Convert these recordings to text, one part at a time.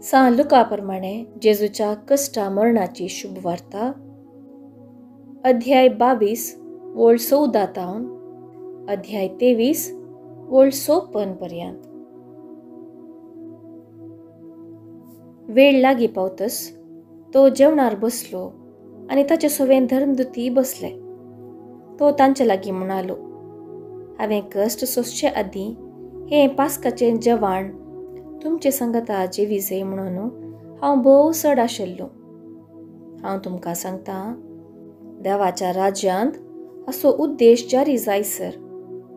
सांत लुका प्रमाणे जेजूच्या कष्टा मरणाची शुभ वार्ता. अध्याय 22 वोळ 14 तावन अध्याय 23 वोळ 56 पर्यंत. वेळ लागी पावतस तो जेवणार बसलो आणि ताचे सोवेन धर्मदुती बसले. तो तांचे लागीं म्हणालो, हांवें कश्ट सोंसचे आदीं हे पास्काचें जेवण तुमचे संगता जेवी जाय म्हणून हांव भोव सड आशिल्लो. हांव तुमकां सांगतां, देवाच्या राज्यांत असो उद्देश जारी जायसर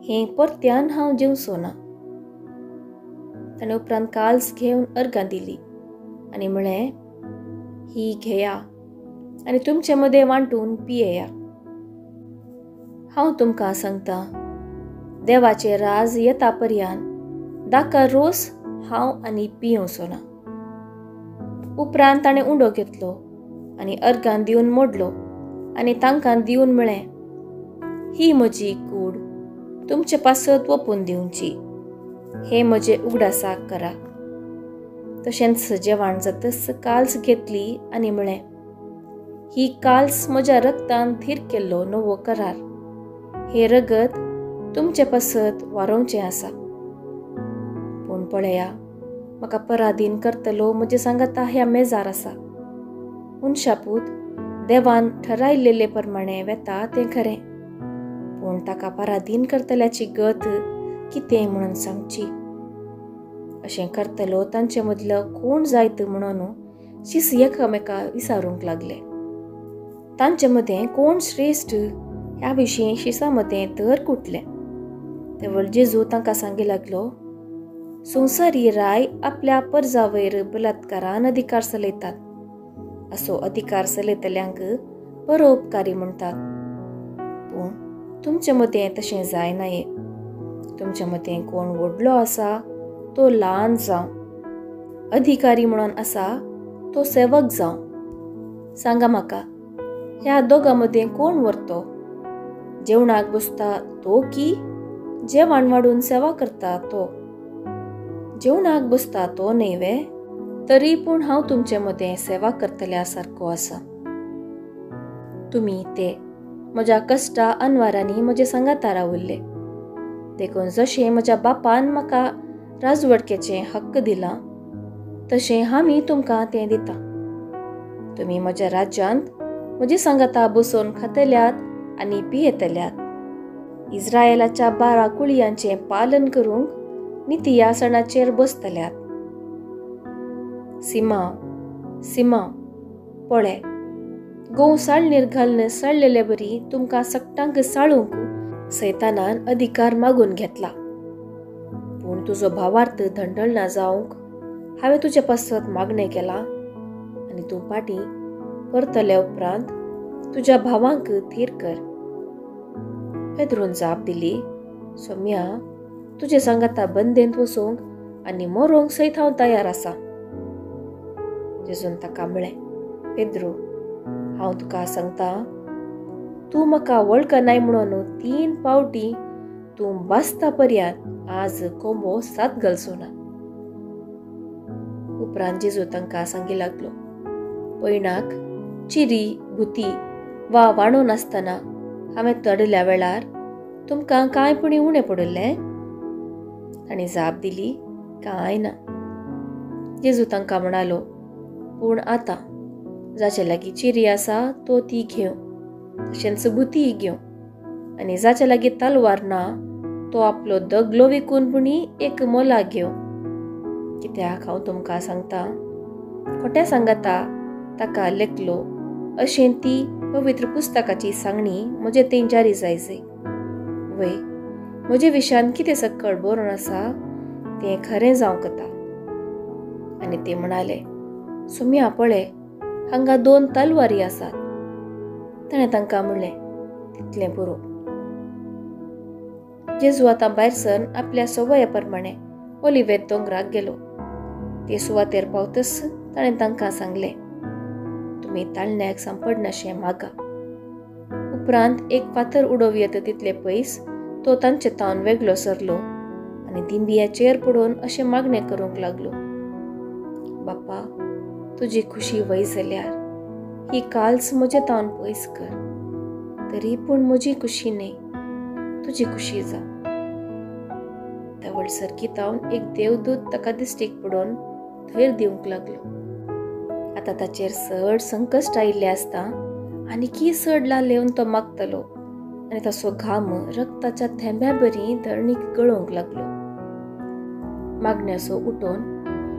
हें परत्यान हांव जेवचो ना. ताणें उपरांत काल्स घेवन अर्गां दिली आनी म्हळें, ही घेया आनी तुमचे मदें वांटून पियेया. हांव तुमकां सांगतां, देवाचें राज येता पर्यंत दाका रोस हांव आनी पियोचो ना. उपरांत ताणें उंडो घेतलो आनी अर्गां दिवन मोडलो आनी तांकां दिवन म्हळें, ही म्हजी कूड तुमचे पासत ओपून दिवची. हे म्हजे उगडासाक करा. तशेंच जेवण जातस काल्स घेतली आनी म्हळें, ही काल्स म्हज्या रगतान थीर केल्लो नवो करार. हे रगत तुमचे पासत वारोवचें आसा. पूण पळया, म्हाका पराधीन करतलो म्हजे सांगता ह्या मेजार आसा. मनशापूत देवान ठरायलेले प्रमाणे वेता तें खरें, पूण ताका पराधीन करतल्याची गत कितें म्हणून सांगची. अशें करतलो तांचे मदलो कोण जायत म्हणून शिस एकामेका विचारूंक लागले. तांचे मदें कोण श्रेश्ठ ह्या विशीं शिसा मदें तर कुटलें. तेवळ जेजू तांकां सांगी लागलो, संवसारी राय आपल्या परजा वयर बलात्कारान अधिकार चलयतात. असो अधिकार चलयतल्यांक परोपकारी म्हणटात. पूण तुमचे मदें तशें जायनाये. तुमचे मदें कोण व्हडलो आसा तो ल्हान जावं, अधिकारी म्हणून आसा तो सेवक जावं. सांगा म्हाका, ह्या दोगां मदें कोण व्हरतो? जेवणाक बसता तो की जेवण वाडून सेवा करता तो? जेवणाक बसता तो न्हय. तरी पूण हांव तुमचे मदें सेवा करतल्या सारको आसा. तुमी ते म्हज्या कश्टा अनवारांनी म्हजे सांगाता रावल्ले. देखून जशें म्हज्या बापान म्हाका राजवडकेचें हक्क दिलां, तशें हांवी तुमकां तें दिता. तुमी म्हज्या राज्यांत म्हजे सांगाता बसून खातल्यात आनी पियेतल्यात. इस्रायेलाच्या 12 कुळयांचें पालन करूंक नितिया सणाचेर बसतल्यात. सिमा, पळय, गोव साळणीर घालन सळलेले बरी तुमकां सकटांक साळूंक सैतानान अधिकार मागून घेतला. पूण तुजो भावार्थ धंडळना जावंक हांवें तुजे पासत मागणें केला आनी तूं पाटी परतले उपरांत तुज्या भावांक थीर कर. पेद्रून जाप दिली, सोम्या, तुजे सांगाता बंदेंत वचोंक आनी मरोंक सयत हांव तयार आसा. जेजून ताका म्हळें, पेद्रू, हांव तुका सांगतां, तूं म्हाका वळखनाय म्हणून 3 फावटी तूं बासता पर्यंत आज कोंबो 7 घालचो ना. उपरांत जेजू तांकां सांगी लागलो, पयणाक चिरी भुती वा वाणो नासतना हांवें तडल्या वेळार तुमकां कांय पुणी उणें पडलें? ताणी जाप दिली, कांय ना. जेजू तांकां म्हणालो, पूण आतां जाचे लागीं चिरी आसा तो ती घेव, तशेंच भुतीय घेव, आनी जाचे लागीं तलवार ना तो आपलो दगलो विकून पुणी एक मोला घेव. कित्याक हांव तुमकां सांगतां, खोट्या सांगाता ताका लेखलो अशें ती पवित्र पुस्तकाची सांगणी म्हजे थंय जारी जायचे. वय, म्हजे विशयान कितें सकळ बरोवन आसा तें खरें जावंक येता. आनी ते म्हणाले, सोम्या, पळय, हांगा 2 तलवारी आसात. ताणें तांकां म्हणलें, तितलें पुरो. जेजू आतां भायर सर आपल्या सवया प्रमाणे ओलिव्हेत दोंगराक गेलो. ते सुवातेर पावतस ताणें तांकां सांगलें, तुमी ताळण्याक सांपडनाशें मागा. उपरांत एक फातर उडोव येता तितले पयस तो तांचे तावन वेगळो सरलो आनी दिंबियाचेर पडून अशें मागणें करूंक लागलो, बापा, तुजी खुशी वय जाल्यार ही कालच म्हजे तावन पयस कर, तरी पूण म्हजी खुशी न्ही, तुजी खुशी जा. तवळ सरकी तावन एक देवदूत ताका दिश्टीक पडून धैर्य दिवंक लागलो. आतां ताचेर चड संकश्ट आयिल्लें आसता आनी की चड लाल येवन तो मागतलो आनी ताचो घाम रक्ताच्या थेंब्या बरी धरणीक गळोवंक लागलो. मागण्याचो उठोन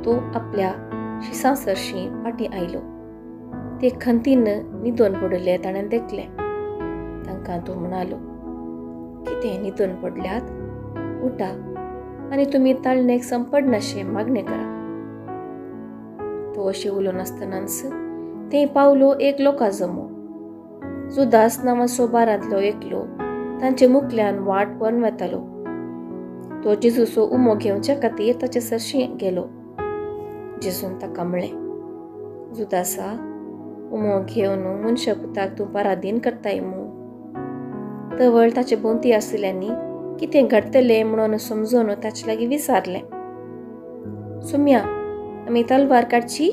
तो आपल्या शिसासरशी फाटी आयलो. ते खंतीन न्हिदोन पडले ताणें देखलें. तांकां तो म्हणालो, कितें न्हिदोन पडल्यात? उठा आनी तुमी ताळणेक संपडनाशें मागणें करा. तो अशें उलोवन आसतनाच ते पावलो एक लोकाजमो. जुदास नांवाचो बारांतलो एकलो तांचे मुखल्यान वाट वन वेतालो. तो जेजूचो उमो घेवचे खातीर ताचे सरशी गेलो. जेजून ताका म्हणलें, जुदासा, उमो घेवन मनशापुताक तूं पराधीन करताय मू. तवळ ताचे भोंवती आशिल्ल्यांनी कितें घडतलें म्हणून समजून ताचे लागीं विचारलें, सुम्या, आमी तलवार काडची?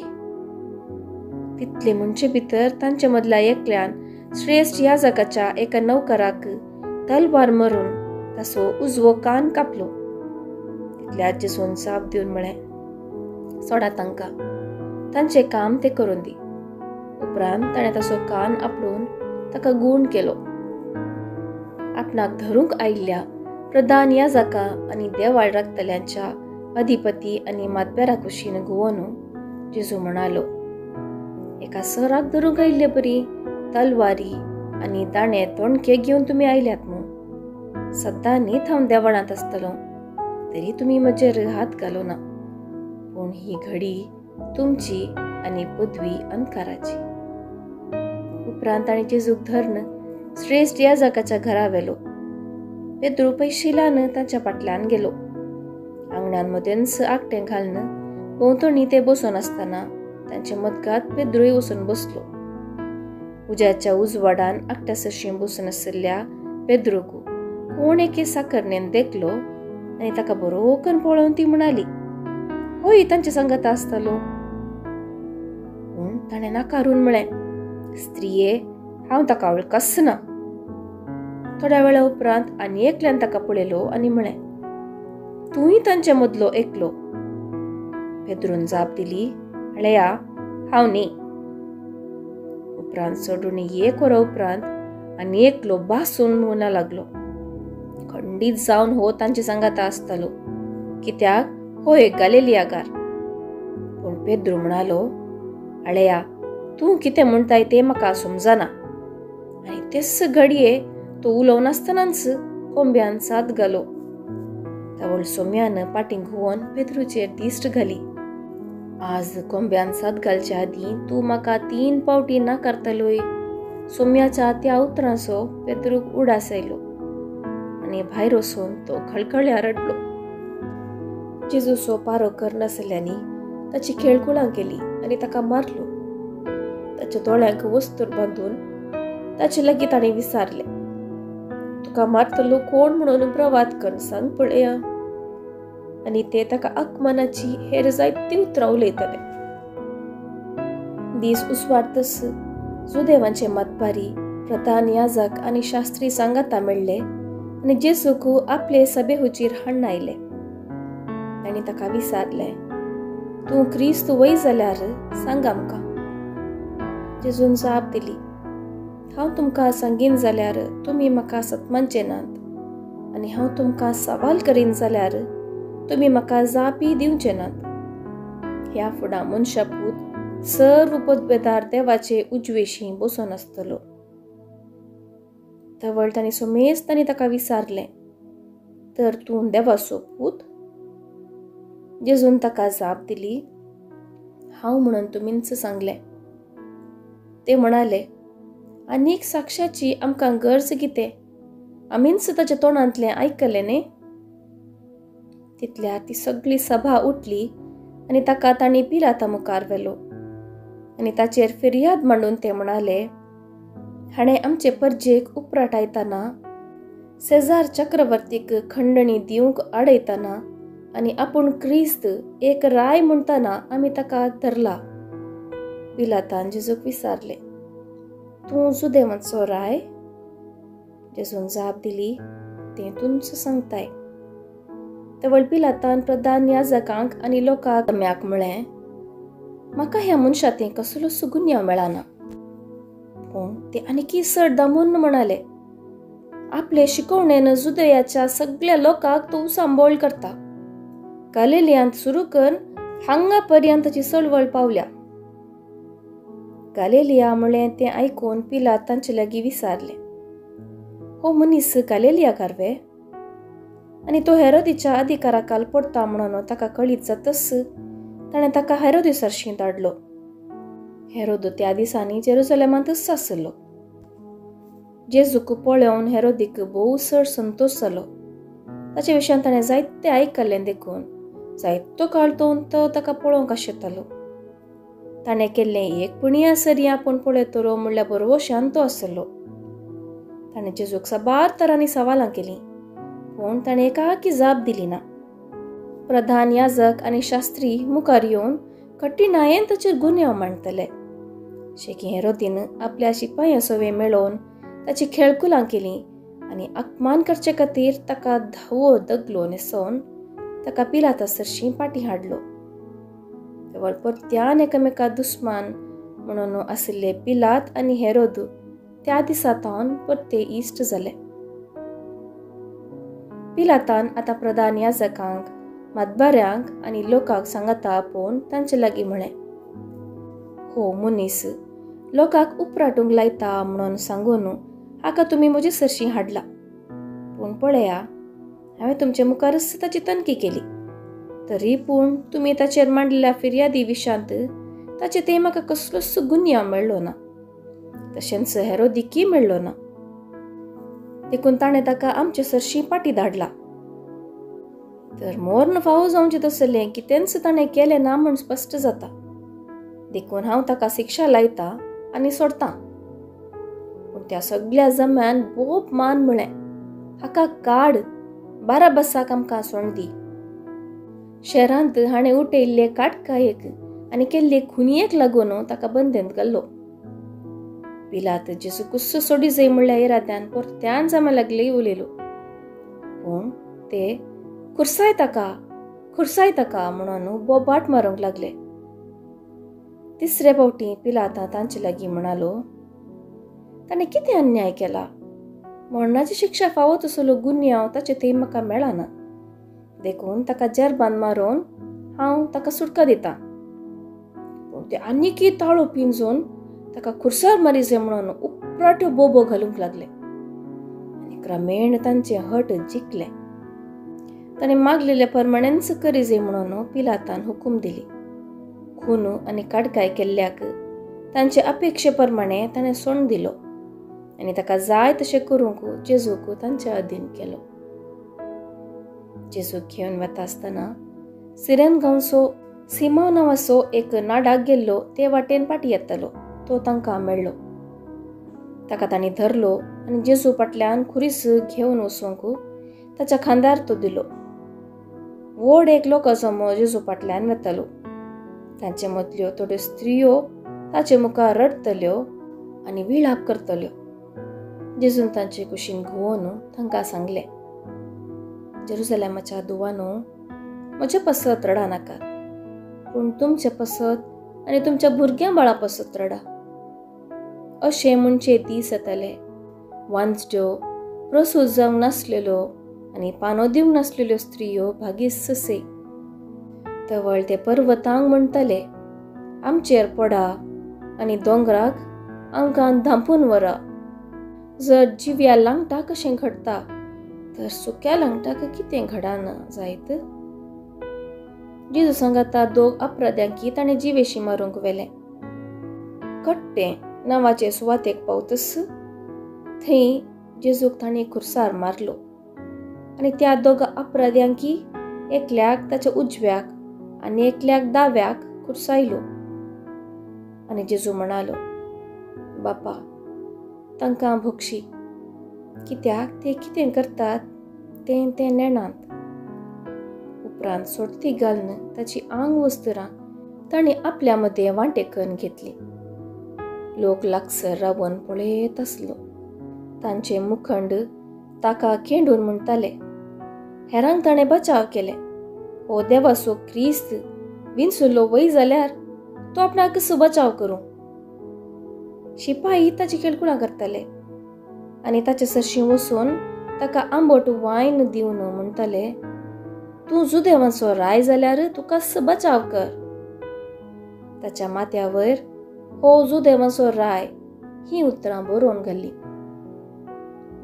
तितले म्हणचे भितर तांचे मदल्या एकल्यान श्रेष्ठ याजकाच्या एका नौकराक तलवार मारून ताचो उजवो कान कापलो. तितल्याच जेजून जाप दिवन म्हळें, सोडा तांकां, तांचें काम ते करून दी. उपरांत ताणें ताचो कान आपडून ताका गूण केलो. आपणाक धरूंक आयिल्ल्या प्रधान याजका आनी देवाळ राखतल्यांच्या अधिपती आनी मातबेरा कुशीन घुंवून जेजू म्हणालो, एका सराक धरूंक आयिल्ले बरी तलवारी आनी दाणे तोणके घेवन तुमी आयल्यात मू. सद्दां न्हीद हांव देवळांत आसतलो, तरी तुमी म्हजेर हात घालोना. पूण ही घडी तुमची आनी पदवी अंधकाराची. उपरांत ताणें जेजूक धरून श्रेष्ठ याजकाच्या घरा व्हेलो. पेद्रू पैशिलान तांच्या फाटल्यान गेलो. आंगणान मदेंच आकटें घालन भोंवतणी ते बसून आसतना तांचे मदगांत पेद्रूय वचून बसलो. उज्याच्या उजवाडान आकट्या सरशी बसून आशिल्ल्या पेद्रूक कोण एके साकरणेन देखलो आनी ताका बरोकन पळोवन ती म्हणाली, होय तांचे संगत आसतलो. पूण ताणें नाकारून म्हळें, स्त्रिये, हांव ताका वळखच ना. थोड्या वेळा उपरांत आनी एकल्यान ताका पळयलो आनी म्हळें, तूंय तांचे मदलो एकलो. पेद्रून जाप दिली, हळया, हांव न्ही. उपरांत चडून एक वरा उपरांत आनी एकलो भासून म्हणूंक लागलो, खंडीत जावन हो तांचे सांगाता आसतलो, कित्याक हो एक गालिलियागार. पूण पेद्रू म्हणालो, हळया, तूं कितें म्हणटाय तें म्हाका समजना. आनी तेच घडये तो उलोवन आसतनाच कोंब्यान साद घालो. तवळ सोम्यान पाटींक घुंवोन पेद्रूचेर दिश्ट घाली, आज कोंब्यान साद घालच्या आदीं तूं म्हाका 3 फावटी नाकारतलोय. सोम्याच्या त्या उतरांचो पेद्रूक उडास आयलो आनी भायर वचून तो खळखळ्या रडलो. जेजूचो पारो करनासल्यांनी ताची खेळकुळां केली आनी ताका मारलो. ताच्या दोळ्यांक वस्तूर बांदून ताचे लागीं ताणें विचारलें, तुका मारतलो कोण म्हणून प्रवाद करून सांग पळया. आनी ते ताका आकमनाची हेर जायती उतरां उलयताले. दीस उसवारतस सुदेवांचे मातबारी, प्रधान याजक आनी शास्त्री सांगाता मेळ्ळे आनी जेजूक आपले सभेहुचीर हाडून आयले. तांणी ताका विचारलें, तूं क्रिस्त वय जाल्यार सांग आमकां. जेजून जाप दिली, हांव तुमकां सांगीन जाल्यार तुमी म्हाका सतमानचे नात आनी हांव तुमकां सवाल करीन जाल्यार तुमी म्हाका जापी दिवचे नात. ह्या फुडां मनशापूत सर्व पदवेदार देवाचे उजवेशीं बसून आसतलो. तवळ तांणी सोमेस्तांनी ताका विचारलें, तर तूं देवाचो पूत? जेजून ताका जाप दिली, हांव म्हणून तुमींच सांगलें. ते म्हणाले, आनीक साक्षाची आमकां गरज कितें? आमीच ताच्या तोंडांतलें आयकलें न्ही. तितल्यार ती सगळी सभा उठली आनी ताका तांणी पिलाता मुखार व्हेलो आनी ताचेर फिर्याद मांडून ते म्हणाले, हाणें आमचे परजेक उपराट आयतना, सेजार चक्रवर्तीक खंडणी दिवंक आडयतना आणि आपूण क्रिस्त एक राय म्हणटाना आमी ताका धरला. पिलातान जेजूक विचारले, तूं जुदेवांचो राय? जेजून जाप दिली, तें तुमचो सांगताय. तवळ पिलातान प्रधान याजकांक आनी लोकांक म्याक म्हळें, म्हाका ह्या मनशांत कसलो सुगुन्यांव मेळना. पूण ते आनीक चड दामून म्हणाले, आपले शिकवणेन जुदयाच्या सगळ्या लोकांक तो सांबोळ करता. गलिलियांत सुरू करून हांगा पर्यंतची चळवळ पावल्या. गलिलिया म्हळें तें आयकून पिलात तांचे लागीं विचारले, हो मनीस गलिलिया कारवे? आनी तो हेरोदीच्या अधिकाराखाल पडटा म्हणून ताका कळीत जातच ताणें ताका हेरोदेसारशीं धाडलो. हेरोद त्या दिसांनी जेरुसलेमांतच आसलो. जेजूक पळोवन हेरोदीक भोव चड संतोश जालो. ताचे विशयान ताणें जायते आयकल्लें देखून जायतो काळ तो ताका पळोवंक आशेतालो. ताणें केल्लें एकपणिया सरी आपूण पळयतलो म्हणल्यार बरो शांत आसलो. ताणें जेजूक साबार तरांनी सवालां केलीं, पूण ताणें एकाकी जाप दिली ना. प्रधान याजक आनी शास्त्री मुखार येवन कठिणायेन ताचेर गुन्यांव मांडतले. शेकी हेरोदीन आपल्या शिपायां सवे मेळोवन ताची खेळकुलां केलीं आनी अपमान करचे खातीर ताका धावो दगलो न्हेसोवन ताका पिलातासरशीं फाटीं हाडलो. केवळ परत्यान एकामेका दुस्मान म्हणून आशिल्ले पिलात आनी हेरोद त्या दिसांतावन परते इश्ट जाले. पिलातान आतां प्रधान याजकांक, मातबाऱ्यांक आनी लोकांक सांगता आपोवन तांचे लागीं म्हळें, हो मनीस लोकांक उपराटूंक लायता म्हणून सांगून हाका तुमी म्हजे सरशीं हाडला. पूण पळया, हांवें तुमचे मुखारच ताची तनकी केली. तरी पूण तुमी ताचेर मांडलेल्या फिर्यादी विशांत ताचे ते म्हाका कसलोच गुन्यांव मेळ्ळो ना. तशेंच हेरोदीकय मेळ्ळो ना. देखून ताणें ताका आमचे सरशीं फाटीं धाडला. तर मोर्न फावो जावचें तसलें कितेंच ताणें केलें ना म्हूण स्पश्ट जाता. देखून हांव ताका शिक्षा लायता आनी सोडतां. पूण त्या सगळ्या जम्यान बोप मान म्हळें, हाका काड, बाराबासाक आमकां सोण दी. शहरांत हाणें उठयल्ले काटकायेक आनी केल्ले खुनयेक लागून ताका बंदेंत घाल्लो. पिलात जेजू कुस्सो सोडी जाय म्हणल्या इराद्यान परत्यान जमा लागले उलयलो. पूण ते खुर्साय ताका म्हणून बोबाट मारूंक लागले. तिसरे फावटी पिलाता तांचे लागीं म्हणालो, ताणें कितें अन्याय केला? मरणाची शिक्षा फावो तसलो गुन्यांव ताचे थंय म्हाका मेळना. देखून ताका जेरबान मारून हांव ताका सुटका दितां. पूण ते आनीकय ताळो पिंजून ताका खुर्सार मारी जाय म्हणून उपराट्यो बोबो घालूंक लागले. आनी क्रमेण तांचे हट जिखले. ताणें मागलेल्या प्रमाणेंच करी जाय म्हणून पिलातान हुकूम दिली. खून आनी काडकाय केल्ल्याक तांचे अपेक्षे प्रमाणे ताणें सोण दिलो आनी ताका जाय तशें करूंक जेजूक तांच्या अधीन केलो. जेजूक घेवन वता आसतना सिरेन गांवचो सिमोन नांवाचो एक नाडाक गेल्लो ते वाटेन फाटीं येतालो. तो तांकां मेळ्ळो. ताका तांणी धरलो आनी जेजू फाटल्यान खुरीस घेवन वचूंक ताच्या खांदार तो दिलो. व्हड एक लोकसमूह जेजू फाटल्यान वतालो. तांचे मदल्यो थोड्यो स्त्रियो ताचे मुखार रडतल्यो आनी विलाप करतल्यो. जेजून तांचे कुशीन घुंवून तांकां सांगलें, जेरुसलेमाच्या धुवानो, म्हजे पसत रडा नाकात, पूण तुमचे पसत आनी तुमच्या भुरग्यां बाळा पसत रडा. अशें म्हणचे दीस येतले, वांजड्यो, प्रसूत जावंक नासलेल्यो आनी पानो दिवंक नासलेल्यो स्त्रियो भागीस ससे. तवळ ते पर्वतांक म्हणटले, आमचेर पडा आनी दोंगराक आमकां धांपून व्हरा. जर जिव्या लांगटाक अशें घडटा तर सुक्या लांगटाक कितें घडना जायत? जेजू सांगता दोग अपराध्यांकी ताणें जिवेशी मारूंक व्हेलें. कट्टें नांवाचे सुवातेक पावतस थंय जेजूक तांणी खुर्सार मारलो आनी त्या दोगा अपराध्यांकी एकल्याक ताच्या उजव्याक आनी एकल्याक दाव्याक खुर्सायलो. आनी जेजू म्हणालो, बापा, तांकां भोगशी, कित्याक ते कितें करतात तें नेणात. उपरांत सोडती घालून ताची आंग वस्तुरां ताणी आपल्या मध्ये वांटेकन घेतली. लोक लागसर रावन पळयत आसलो. तांचे मुखंड ताका खेंडून म्हणटाले, हेरांक ताणें बचाव केले. हो देवाचो क्रिस्त विंचुल्लो वय जाल्यार तो आपणाक कसो बचाव करूं. शिपाई ताची केळकुळां करताले आनी ताचे सरशी वचून ताका आंबट वायन दिवन म्हणटाले, तूं जुदेवांचो राय जाल्यार तुका बचाव कर. ताच्या माथ्या वयर हो जुदेवांचो राय ही उतरां बरोवन घाल्ली.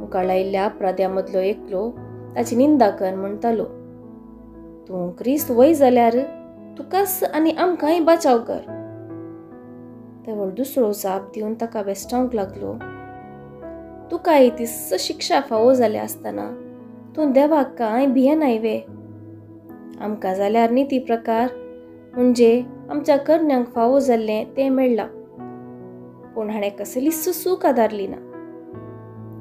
मुखार लायिल्ल्या अपराध्या मदलो एकलो ताची निंदा कर म्हणटालो, तूं क्रिस्त वय जाल्यार तुकाच आनी आमकांय बचाव कर. तेवळ दुसरो जाप दिवन ताका वेस्टावंक लागलो, तुकाय तिस्स शिक्षा फावो जाल्या आसतना तूं देवाक कांय भियेनाय वे. आमकां जाल्यार नीती प्रकार म्हणजे आमच्या करण्यांक फावो जाल्लें तें मेळ्ळां, पूण हाणें कसलीच सूख आदारली ना.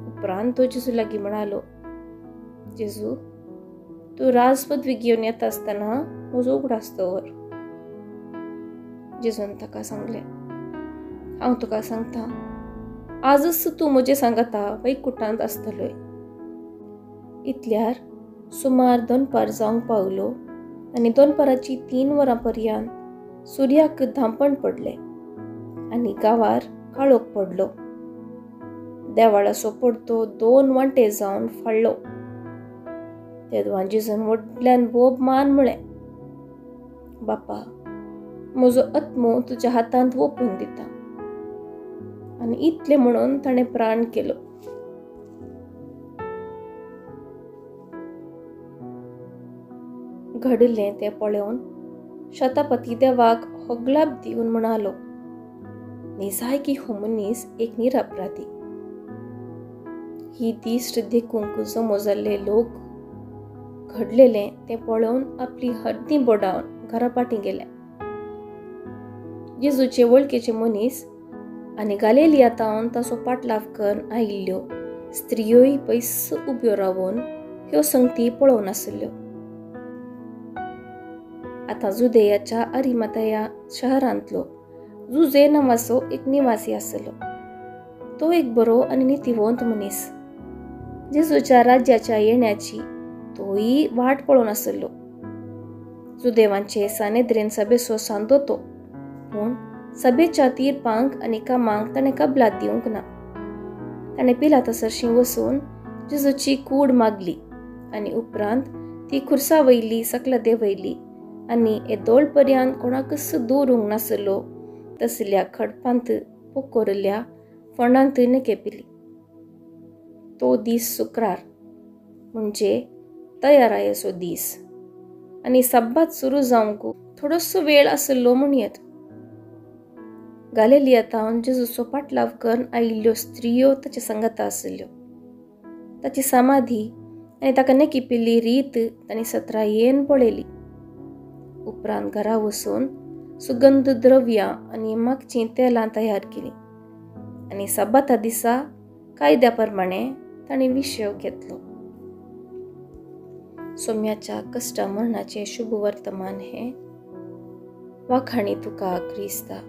उपरांत तो जेजू लागीं म्हणालो, जेजू, तूं राजपदवी घेवन येता आसतना म्हजो उगडास दवर. जेजून ताका सांगलें, हांव तुका सांगता, आजच तूं म्हजे सांगाता वैकुंठांत आसतलोय. इतल्यार सुमार दनपार जावंक पावलो आनी दनपाराची 3 वरां पर्यंत सुर्याक धांपण पडलें आनी गांवार काळोख पडलो. देवाळाचो पडतो 2 वांटे जावन फाडलो. तेदवान जेजून व्हडल्यान बोब मान म्हळें, बापा, म्हजो आत्मो तुज्या हातांत ओपून दिता. आनी इतलें म्हणून ताणें प्राण केलो. घडलें तें पळोवन शतापती देवाक होगलाप दिवन म्हणालो, निजाय की हो मनीस एक निरपराधी. ही दिश्ट देखूंक जमो जाल्ले लोक घडलेलें तें पळोवन आपली हड्डीं बोडावन घरा पाटी गेले. जेजूचे वळखीचे मनीस आनी गालिलियांतावन ताचो पाटलाव करून आयिल्ल्यो स्त्रियोय पयस उब्यो रावन ह्यो संगती पळोवन आसल्यो. आतां जुदेयाच्या अरिमाथया शहरांतलो जुजे नांवाचो एक निवासी आसलो. तो एक बरो आनी नितीवंत मनीस. जेजूच्या राज्याच्या येण्याची तोय वाट पळोवन आसलो. जुदेवांचे सानेद्रेन सभेचो सांदोतो, पूण सभेच्या तीर्पांक आनी कामांक ताणें कबलात दिवंक ना. ताणें पिलातासरशीं वचून जेजूची कूड मागली आनी उपरांत ती खुर्सा वयली सकला देंवयली आनी येदोळ पर्यंत कोणाकच दवरूंक नासलो तसल्या खडपांत पोकोरिल्ल्या फोंडांत केपिली. तो दीस शुक्रार म्हणजे तयारायेचो दीस आनी सब्बात सुरू जावंक थोडोसो वेळ आसलो म्हूण येत. गालिलियांतावन जेजूचो पाटलाव करून आयिल्ल्यो स्त्रियो ताचे संगता आसल्यो. ताची समाधी आनी ताका नेकिपिल्ली रीत तांणी सत्रायेन पळयली. उपरांत घरा वचून सुगंध द्रव्यां आनी मागचीं तेलां तयार केलीं आनी सब्बाता दिसा कायद्या प्रमाणें तांणी विशय घेतलो. सोम्याच्या कश्टा मरणाचें शुभ वर्तमान हें वाखाणी तुका क्रिस्ता.